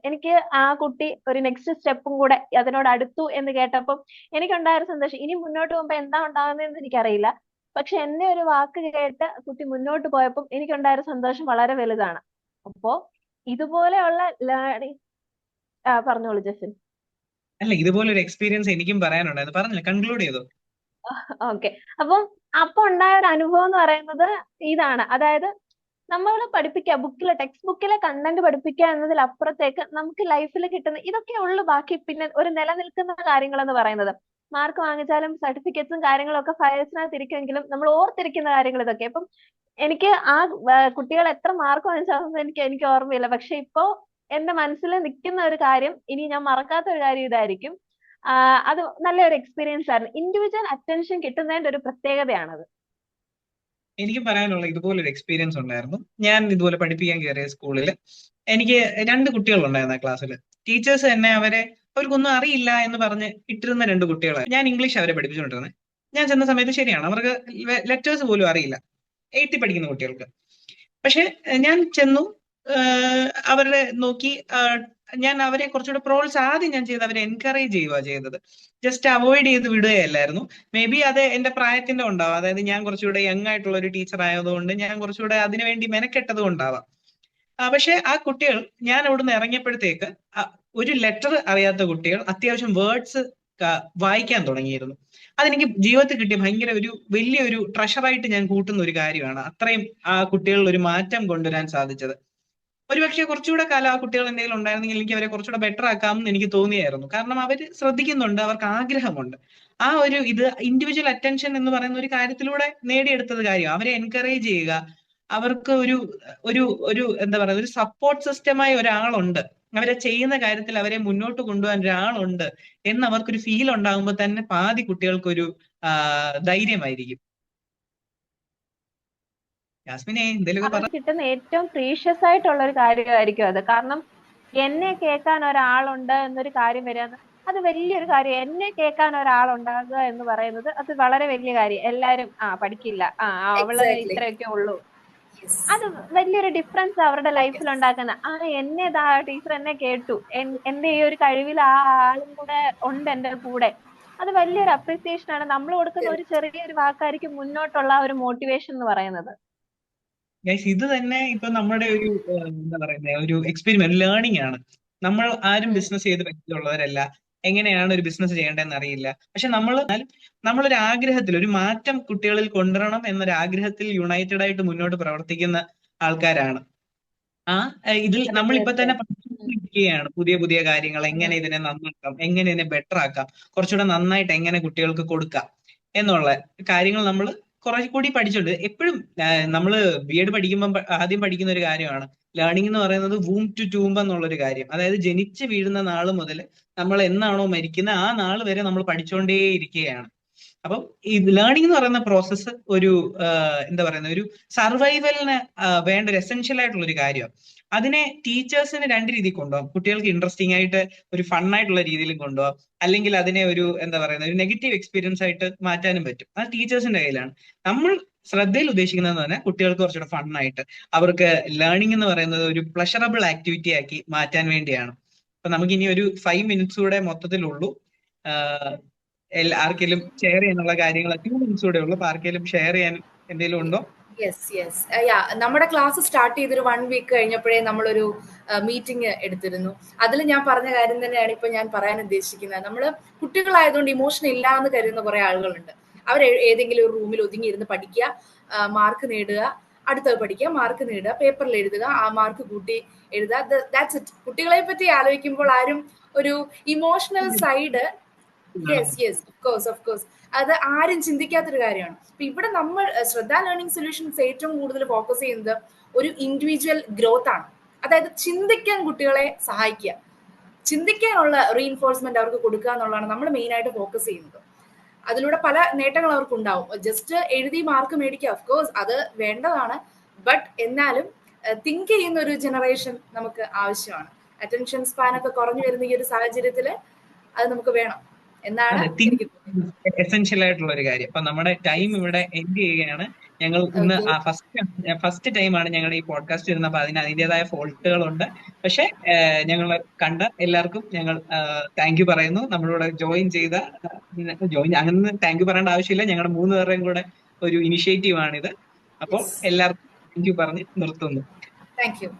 എനിക്ക് ആ കുട്ടി ഒരു നെക്സ്റ്റ് സ്റ്റെപ്പും കൂടെ അതിനോട് അടുത്തു എന്ന് കേട്ടപ്പം എനിക്കുണ്ടായ ഒരു സന്തോഷം. ഇനി മുന്നോട്ട് പോകുമ്പോ എന്താ ഉണ്ടാകുന്നതെന്ന് എനിക്കറിയില്ല. പക്ഷെ എന്റെ ഒരു വാക്ക് കേട്ട് കുട്ടി മുന്നോട്ട് പോയപ്പം എനിക്കുണ്ടായ ഒരു സന്തോഷം വളരെ വലുതാണ്. അപ്പോ ഇതുപോലെയുള്ള ലേണിംഗ് പറഞ്ഞോളൂ ജസിൻ. അല്ല, ഇതുപോലൊരു എക്സ്പീരിയൻസ് എനിക്കും പറയാനുണ്ടായിരുന്നു. പറഞ്ഞില്ല, കൺക്ലൂഡ് ചെയ്തോ. ഓക്കെ. അപ്പൊ ഉണ്ടായ ഒരു അനുഭവം എന്ന് പറയുന്നത് ഇതാണ്. അതായത് നമ്മൾ ടെക്സ്റ്റ് ബുക്കിലെ കണ്ടന്റ് പഠിപ്പിക്കുക എന്നതിലപ്പുറത്തേക്ക് നമുക്ക് ലൈഫിൽ കിട്ടുന്ന ഇതൊക്കെ ഉള്ളു. ബാക്കി പിന്നെ ഒരു നിലനിൽക്കുന്ന കാര്യങ്ങൾ എന്ന് പറയുന്നത്, മാർക്ക് വാങ്ങിച്ചാലും സർട്ടിഫിക്കറ്റ്സും കാര്യങ്ങളും ഒക്കെ ഫയൽസിനകത്ത് ഇരിക്കുമെങ്കിലും നമ്മൾ ഓർത്തിരിക്കുന്ന കാര്യങ്ങൾ ഇതൊക്കെ. അപ്പം എനിക്ക് കുട്ടികൾ എത്ര മാർക്ക് വാങ്ങിച്ചാലും എനിക്ക് ഓർമ്മയില്ല. പക്ഷെ ഇപ്പോ എന്റെ മനസ്സിൽ നിൽക്കുന്ന ഒരു കാര്യം, ഇനി ഞാൻ മറക്കാത്ത ഒരു കാര്യം ഇതായിരിക്കും. അത് നല്ലൊരു എക്സ്പീരിയൻസ് ആയിരുന്നു. ഇൻഡിവിജ്വൽ അറ്റൻഷൻ കിട്ടുന്നതിന്റെ ഒരു പ്രത്യേകതയാണത്. എനിക്ക് പറയാനുള്ള ഇതുപോലൊരു എക്സ്പീരിയൻസ് ഉണ്ടായിരുന്നു. ഞാൻ ഇതുപോലെ പഠിപ്പിക്കാൻ കയറിയ സ്കൂളിൽ എനിക്ക് 2 കുട്ടികളുണ്ടായിരുന്നു ആ ക്ലാസ്സിൽ. ടീച്ചേഴ്സ് തന്നെ അവർക്കൊന്നും അറിയില്ല എന്ന് പറഞ്ഞ് ഇട്ടിരുന്ന 2 കുട്ടികളാണ്. ഞാൻ ഇംഗ്ലീഷ് അവരെ പഠിപ്പിച്ചുകൊണ്ടിരുന്നത്. ഞാൻ ചെന്ന സമയത്ത് ശരിയാണ്, അവർക്ക് ലെറ്റേഴ്സ് പോലും അറിയില്ല, 8th പഠിക്കുന്ന കുട്ടികൾക്ക്. പക്ഷെ ഞാൻ ചെന്നു, അവരുടെ നോക്കി, ഞാൻ അവരെ കുറച്ചുകൂടെ ആദ്യം ഞാൻ അവരെ എൻകറേജ് ചെയ്യുക ചെയ്തത്. ജസ്റ്റ് അവോയ്ഡ് ചെയ്ത് വിടുകയല്ലായിരുന്നു. മേ ബി അത് എന്റെ പ്രായത്തിന്റെ ഉണ്ടാവാം. അതായത് ഞാൻ കുറച്ചുകൂടെ യങ് ആയിട്ടുള്ള ഒരു ടീച്ചർ ആയതുകൊണ്ട് ഞാൻ കുറച്ചുകൂടെ അതിനുവേണ്ടി മെനക്കെട്ടത് കൊണ്ടാവാം. പക്ഷെ ആ കുട്ടികൾ, ഞാൻ അവിടുന്ന് ഇറങ്ങിയപ്പോഴത്തേക്ക് ഒരു ലെറ്റർ അറിയാത്ത കുട്ടികൾ അത്യാവശ്യം വേർഡ്സ് വായിക്കാൻ തുടങ്ങിയിരുന്നു. അതെനിക്ക് ജീവിതത്തിൽ കിട്ടിയ ഭയങ്കര വലിയൊരു ട്രഷറായിട്ട് ഞാൻ കൂട്ടുന്ന ഒരു കാര്യമാണ്. അത്രയും ആ കുട്ടികളിൽ ഒരു മാറ്റം കൊണ്ടുവരാൻ സാധിച്ചത്. ഒരുപക്ഷെ കുറച്ചുകൂടെ കാലം ആ കുട്ടികൾ എന്തെങ്കിലും ഉണ്ടായിരുന്നെങ്കിൽ എനിക്ക് അവരെ കുറച്ചുകൂടെ ബെറ്റർ ആക്കാമെന്ന് എനിക്ക് തോന്നിയായിരുന്നു. കാരണം അവർ ശ്രദ്ധിക്കുന്നുണ്ട്, അവർക്ക് ആഗ്രഹമുണ്ട്. ആ ഒരു ഇൻഡിവിജ്വൽ അറ്റൻഷൻ എന്ന് പറയുന്ന ഒരു കാര്യത്തിലൂടെ നേടിയെടുത്തത് കാര്യം. അവരെ എൻകറേജ് ചെയ്യുക, അവർക്ക് ഒരു ഒരു ഒരു എന്താ പറയുക, ഒരു സപ്പോർട്ട് സിസ്റ്റമായി ഒരാളുണ്ട്, അവരെ ചെയ്യുന്ന കാര്യത്തിൽ അവരെ മുന്നോട്ട് കൊണ്ടുപോകാൻ ഒരാളുണ്ട് എന്ന് അവർക്കൊരു ഫീൽ ഉണ്ടാകുമ്പോൾ തന്നെ പാതി കുട്ടികൾക്കൊരു ധൈര്യമായിരിക്കും. യാസ്മിനെ എന്തെങ്കിലും അവർക്ക് കിട്ടുന്ന ഏറ്റവും പ്രീഷ്യസ് ആയിട്ടുള്ള ഒരു കാര്യമായിരിക്കും അത്. കാരണം എന്നെ കേൾക്കാൻ ഒരാളുണ്ട് എന്നൊരു കാര്യം വരിക, അത് വലിയൊരു കാര്യം. എന്നെ കേൾക്കാൻ ഒരാളുണ്ടാകുക എന്ന് പറയുന്നത് അത് വളരെ വലിയ കാര്യം. എല്ലാരും പഠിക്കില്ല, അവള് ഇത്രയൊക്കെ ഉള്ളൂ, അത് വലിയൊരു ഡിഫറൻസ് അവരുടെ ലൈഫിൽ ഉണ്ടാക്കുന്ന. എന്നെ ടീച്ചർ എന്നെ കേട്ടു, എന്റെ ഈ ഒരു കഴിവിൽ ആ ആളും കൂടെ ഉണ്ട് എന്റെ കൂടെ, അത് വലിയൊരു അപ്രീസിയേഷൻ ആണ്. നമ്മൾ കൊടുക്കുന്ന ഒരു ചെറിയൊരു വാക്കായിരിക്കും മുന്നോട്ടുള്ള ഒരു മോട്ടിവേഷൻ എന്ന് പറയുന്നത്. ഇത് തന്നെ ഇപ്പൊ നമ്മുടെ ഒരു എന്താ പറയുന്നത്, ഒരു എക്സ്പെരിമെന്റ് ലേണിംഗ് ആണ്. നമ്മൾ ആരും ബിസിനസ് ചെയ്ത് പരിചയമുള്ളവരല്ല, എങ്ങനെയാണ് ഒരു ബിസിനസ് ചെയ്യേണ്ടതെന്ന് അറിയില്ല. പക്ഷെ നമ്മളൊരു ആഗ്രഹത്തിൽ, ഒരു മാറ്റം കുട്ടികളിൽ കൊണ്ടുവരണം എന്നൊരു ആഗ്രഹത്തിൽ യുണൈറ്റഡ് ആയിട്ട് മുന്നോട്ട് പ്രവർത്തിക്കുന്ന ആൾക്കാരാണ്. ഇതിൽ നമ്മളിപ്പോ തന്നെ പഠിച്ചുകൊണ്ടിരിക്കുകയാണ് പുതിയ പുതിയ കാര്യങ്ങൾ, എങ്ങനെ ഇതിനെ നന്നാക്കാം, എങ്ങനെ ഇതിനെ ബെറ്റർ ആക്കാം, കുറച്ചുകൂടെ നന്നായിട്ട് എങ്ങനെ കുട്ടികൾക്ക് കൊടുക്കാം എന്നുള്ള കാര്യങ്ങൾ നമ്മൾ കുറെ കൂടി പഠിച്ചിട്ടുണ്ട്. എപ്പോഴും നമ്മൾ BEd പഠിക്കുമ്പോൾ ആദ്യം പഠിക്കുന്ന ഒരു കാര്യമാണ് ലേണിംഗ് എന്ന് പറയുന്നത്, വൂം ടു ടൂംബ് എന്നുള്ളൊരു കാര്യം. അതായത് ജനിച്ച് വീഴുന്ന നാൾ മുതൽ നമ്മൾ എന്നാണോ മരിക്കുന്നത് ആ നാൾ വരെ നമ്മൾ പഠിച്ചുകൊണ്ടേയിരിക്കുകയാണ്. അപ്പം ഈ ലേണിംഗ് എന്ന് പറയുന്ന പ്രോസസ്സ് ഒരു എന്താ പറയുന്ന ഒരു സർവൈവലിന് വേണ്ട ഒരു എസെൻഷ്യൽ ആയിട്ടുള്ള ഒരു കാര്യമാണ്. അതിനെ ടീച്ചേഴ്സിന് രണ്ട് രീതിയിൽ കൊണ്ടുപോകാം. കുട്ടികൾക്ക് ഇൻട്രസ്റ്റിംഗ് ആയിട്ട് ഒരു ഫൺ ആയിട്ടുള്ള രീതിയിലും കൊണ്ടുപോകാം, അല്ലെങ്കിൽ അതിനെ ഒരു എന്താ പറയുന്ന ഒരു നെഗറ്റീവ് എക്സ്പീരിയൻസ് ആയിട്ട് മാറ്റാനും പറ്റും. അത് ടീച്ചേഴ്സിന്റെ കയ്യിലാണ്. നമ്മൾ ശ്രദ്ധയിൽ ഉദ്ദേശിക്കുന്നത് തന്നെ കുട്ടികൾക്ക് കുറച്ചുകൂടെ ഫണ്ണായിട്ട് അവർക്ക് ലേണിംഗ് എന്ന് പറയുന്നത് ഒരു പ്ലഷറബിൾ ആക്ടിവിറ്റി ആക്കി മാറ്റാൻ വേണ്ടിയാണ്. അപ്പൊ നമുക്കിനി ഒരു 5 minutes കൂടെ മൊത്തത്തിലുള്ളൂ. ആർക്കെങ്കിലും ഷെയർ ചെയ്യാനുള്ള കാര്യങ്ങൾ 2 minutes കൂടെ ഉള്ളൂ. അപ്പൊ ആർക്കെങ്കിലും ഷെയർ ചെയ്യാൻ എന്തെങ്കിലും ഉണ്ടോ? യെസ് നമ്മുടെ ക്ലാസ് സ്റ്റാർട്ട് ചെയ്തൊരു 1 week കഴിഞ്ഞപ്പോഴേ നമ്മളൊരു മീറ്റിംഗ് എടുത്തിരുന്നു. അതിൽ ഞാൻ പറഞ്ഞ കാര്യം തന്നെയാണ് ഇപ്പൊ ഞാൻ പറയാൻ ഉദ്ദേശിക്കുന്നത്. നമ്മൾ കുട്ടികളായതുകൊണ്ട് ഇമോഷൻ ഇല്ല എന്ന് കരുതുന്ന കുറെ ആളുകളുണ്ട്. അവർ ഏതെങ്കിലും ഒരു റൂമിൽ ഒതുങ്ങിയിരുന്ന് പഠിക്കുക, മാർക്ക് നേടുക, അടുത്തത് പഠിക്കുക, മാർക്ക് നേടുക, പേപ്പറിൽ എഴുതുക, ആ മാർക്ക് കൂട്ടി എഴുതുക, ദാറ്റ്സ് ഇറ്റ്. കുട്ടികളെ പറ്റി ആലോചിക്കുമ്പോൾ ആരും ഒരു emotional side yes of course അത് ആരും ചിന്തിക്കാത്തൊരു കാര്യമാണ്. അപ്പൊ ഇവിടെ നമ്മൾ ശ്രദ്ധ ലേണിംഗ് സൊല്യൂഷൻസ് ഏറ്റവും കൂടുതൽ ഫോക്കസ് ചെയ്യുന്നത് ഒരു ഇൻഡിവിജ്വൽ ഗ്രോത്ത് ആണ്. അതായത് ചിന്തിക്കാൻ കുട്ടികളെ സഹായിക്കുക, ചിന്തിക്കാനുള്ള റീഇൻഫോഴ്സ്മെന്റ് അവർക്ക് കൊടുക്കുക എന്നുള്ളതാണ് നമ്മൾ മെയിൻ ആയിട്ട് ഫോക്കസ് ചെയ്യുന്നത്. അതിലൂടെ പല നേട്ടങ്ങൾ അവർക്ക് ഉണ്ടാവും. ജസ്റ്റ് എഴുതി മാർക്ക് മേടിക്കുക, ഓഫ് കോഴ്സ് അത് വേണ്ടതാണ്. ബട്ട് എന്നാലും തിങ്ക് ചെയ്യുന്ന ഒരു ജനറേഷൻ നമുക്ക് ആവശ്യമാണ്. അറ്റൻഷൻ സ്പാൻ ഒക്കെ കുറഞ്ഞു വരുന്ന ഈ ഒരു സാഹചര്യത്തിൽ അത് നമുക്ക് വേണം എന്നാണ് എസെൻഷ്യൽ ആയിട്ടുള്ള ഒരു കാര്യം. അപ്പൊ നമ്മുടെ ടൈം ഇവിടെ എൻഡ് ചെയ്യുകയാണ്. ഞങ്ങൾ ഇന്ന് ഫസ്റ്റ് ടൈമാണ് ഞങ്ങളുടെ ഈ പോഡ്കാസ്റ്റ് വരുന്നത്. അപ്പൊ അതിൻ്റെതായ ഫോൾട്ടുകളുണ്ട്. പക്ഷെ ഞങ്ങൾ കണ്ട എല്ലാവർക്കും ഞങ്ങൾ താങ്ക് യു പറയുന്നു. നമ്മളോട് ജോയിൻ അങ്ങനെ താങ്ക് യു പറയേണ്ട ആവശ്യമില്ല. ഞങ്ങളുടെ 3 പേരുടെയും കൂടെ ഒരു ഇനിഷ്യേറ്റീവ് ആണിത്. അപ്പോൾ എല്ലാവർക്കും താങ്ക് യു പറഞ്ഞ് നിർത്തുന്നു. Thank you.